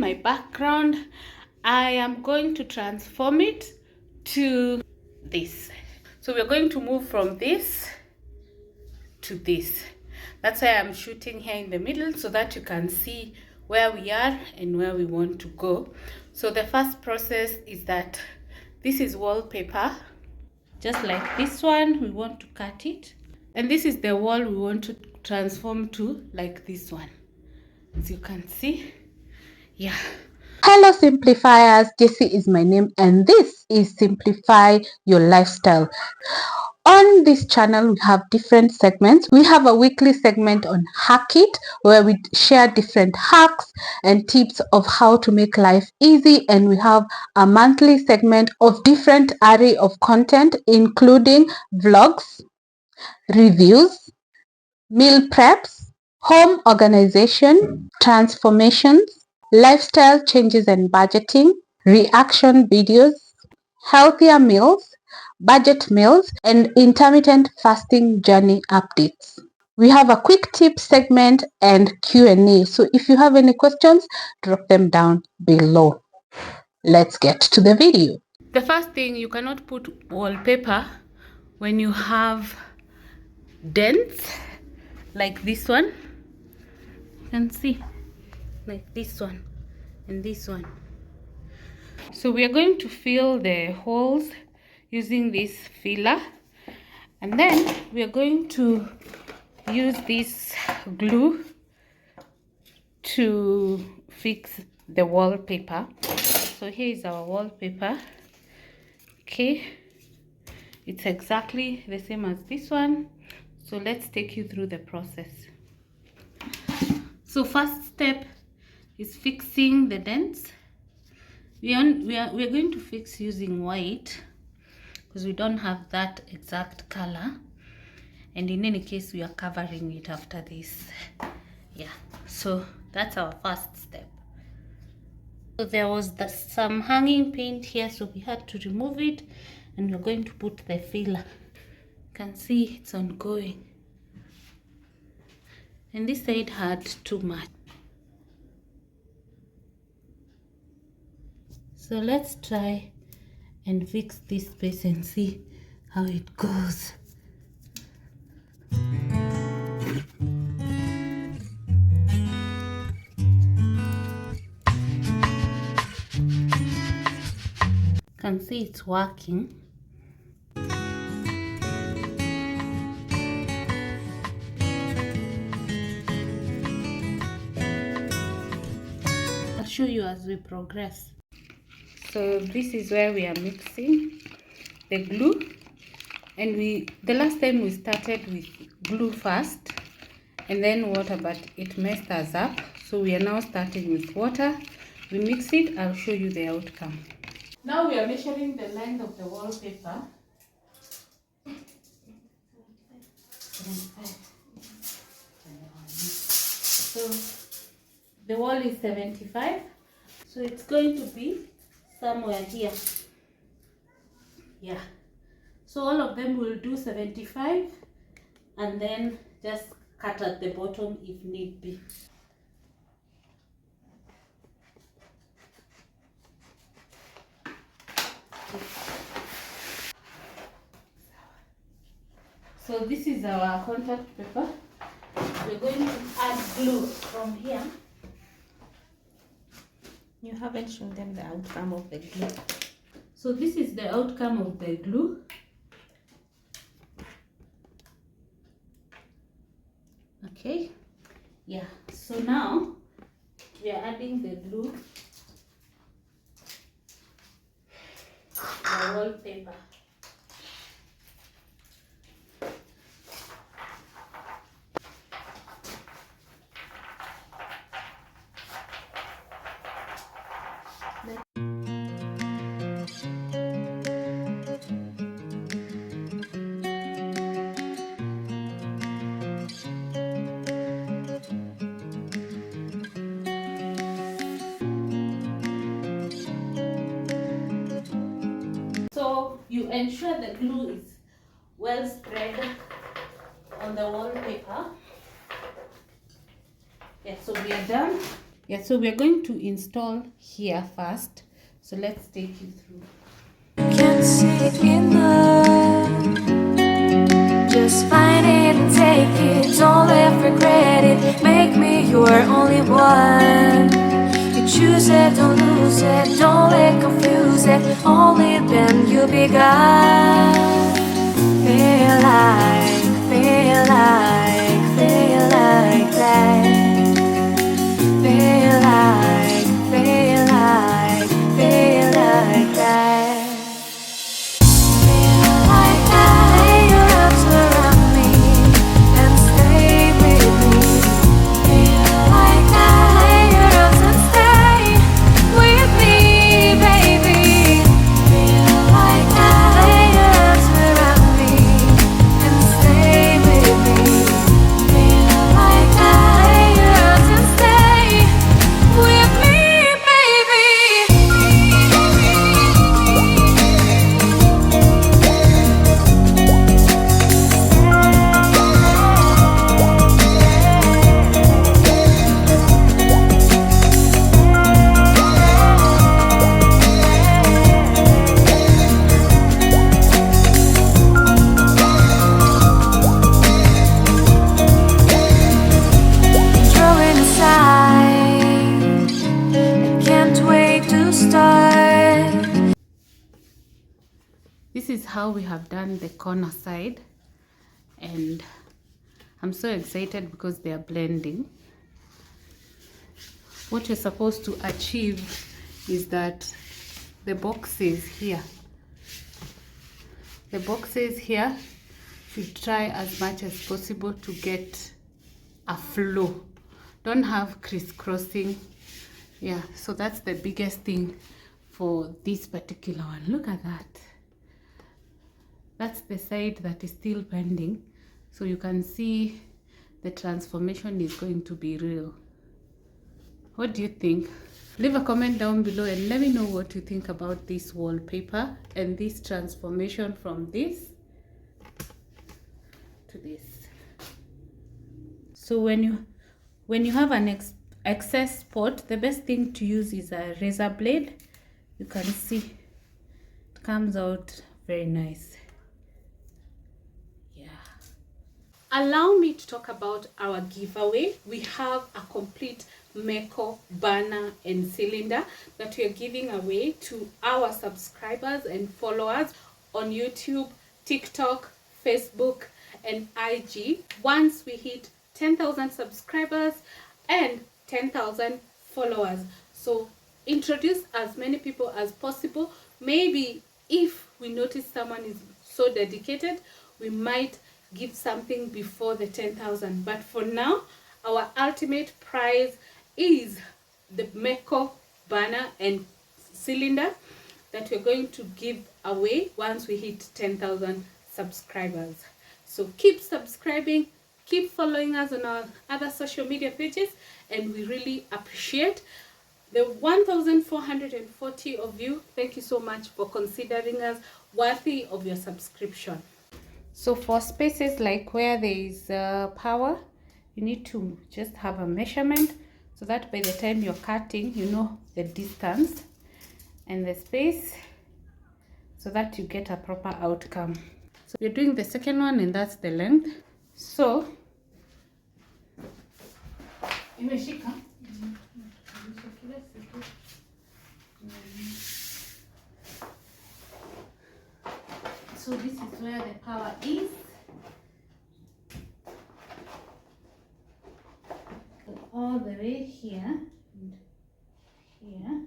my background, I am going to transform it to this. So we're going to move from this to this. That's why I'm shooting here in the middle, so that you can see where we are and where we want to go. So the first process is that this is wallpaper. Just like this one, we want to cut it. And this is the wall we want to transform to, like this one. As you can see, yeah. Hello simplifiers, Jessie is my name and this is Simplify Your Lifestyle. On this channel, we have different segments. We have a weekly segment on Hack It, where we share different hacks and tips of how to make life easy. And we have a monthly segment of different array of content, including vlogs, reviews, meal preps, home organization, transformations, lifestyle changes and budgeting, reaction videos, healthier meals, budget meals, and intermittent fasting journey updates. We have a quick tip segment and Q&A. So if you have any questions, drop them down below. Let's get to the video. The first thing, you cannot put wallpaper when you have dents like this one. You can see, like this one and this one. So we are going to fill the holes using this filler, and then we are going to use this glue to fix the wallpaper. So here is our wallpaper. Okay, it's exactly the same as this one. So let's take you through the process. So first step is fixing the dents. We are going to fix using white because we don't have that exact color, and in any case we are covering it after this. Yeah, so that's our first step. So there was some hanging paint here, so we had to remove it, and we're going to put the filler. You can see it's ongoing, and this side had too much. So let's try and fix this space and see how it goes. You can see it's working. I'll show you as we progress. So this is where we are mixing the glue, and the last time we started with glue first and then water, but it messed us up, so we are now starting with water. We mix it. I'll show you the outcome. Now we are measuring the length of the wallpaper. So the wall is 75, so it's going to be somewhere here. Yeah, so all of them will do 75, and then just cut at the bottom if need be. So this is our contact paper. We're going to add glue from here. You haven't shown them the outcome of the glue. So this is the outcome of the glue. Okay, yeah, so now we are adding the glue, the wallpaper. So you ensure the glue is well spread on the wallpaper. Yeah, so we are done. Yeah, so we're going to install here first. So let's take you through. Can't see enough. Just find it and take it. Don't let regret it. Make me your only one. You choose it, don't lose it. Don't let confuse it. Only then you'll be God. Feel like that. Feel like, feel like that. Feel like that. Lay your arms around me and stay with me. Feel like that. Lay your arms and stay with me, baby. Feel like that. Lay your arms around me and stay with me. Feel like that. Lay your arms and stay with me, baby. Drawing aside, I can't wait to start. This is how we have done the corner side, and I'm so excited because they are blending. What you're supposed to achieve is that the boxes here should try as much as possible to get a flow. Don't have crisscrossing. Yeah, so that's the biggest thing for this particular one. Look at that. That's the side that is still bending, so you can see the transformation is going to be real. What do you think? Leave a comment down below and let me know what you think about this wallpaper and this transformation from this to this. So when you have an excess spot, the best thing to use is a razor blade. You can see it comes out very nice. Yeah. Allow me to talk about our giveaway. We have a complete Decor banner and cylinder that we are giving away to our subscribers and followers on YouTube, TikTok, Facebook, and IG. Once we hit 10,000 subscribers and 10,000 followers. So introduce as many people as possible. Maybe if we notice someone is so dedicated, we might give something before the 10,000. But for now, our ultimate prize is the Decor banner and cylinder that we're going to give away once we hit 10,000 subscribers. So keep subscribing, keep following us on our other social media pages, and we really appreciate the 1,440 of you. Thank you so much for considering us worthy of your subscription. So for spaces like where there is power, you need to just have a measurement so that by the time you're cutting, you know the distance and the space so that you get a proper outcome. So we're doing the second one, and that's the length. So imeshika. So this is where the power is. So all the way here and here.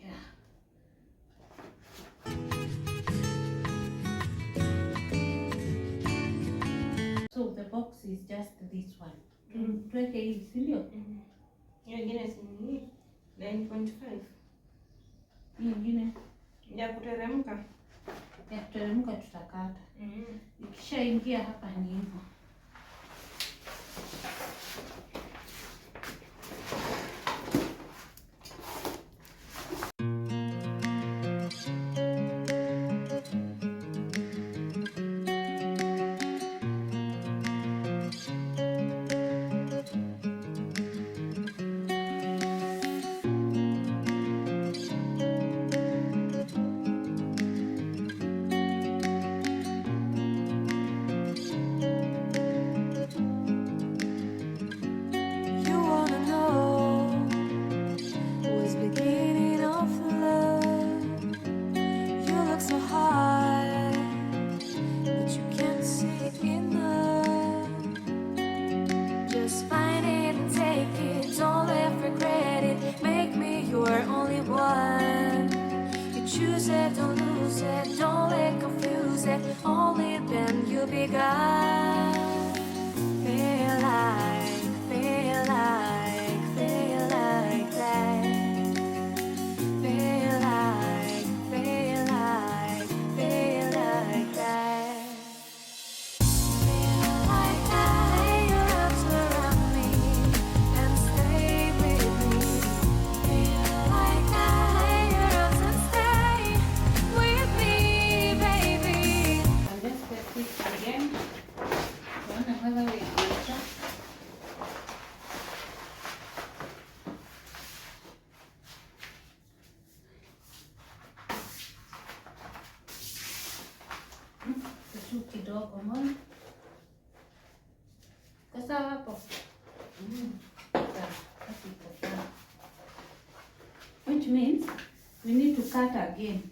Yeah. So the box is just this one. Tuweke hivi, si ndio? Hiyo ingine si ni 9.5 Hii nyingine ya kuteremka. ya kuteremka tutakata. Ikishaingia hapa ni hivyo. lose it, don't lose it, don't let confuse it. Only then you begun. Feel like, feel like, feel like that. Feel like, feel like, feel like that. Feel like that. Lay your arms around me and stay with me. Feel like that. Lay your arms and stay with me, baby. And let's get this again. Tuone whether we answer. Kitu kidogo mbona? Kasa hapo. Which means we need to cut again.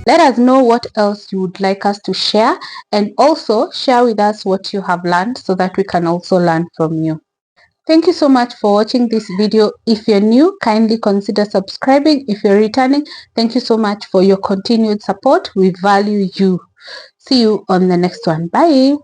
Let us know what else you would like us to share, and also share with us what you have learned so that we can also learn from you. Thank you so much for watching this video. If you're new, kindly consider subscribing. If you're returning, thank you so much for your continued support. We value you. See you on the next one. Bye.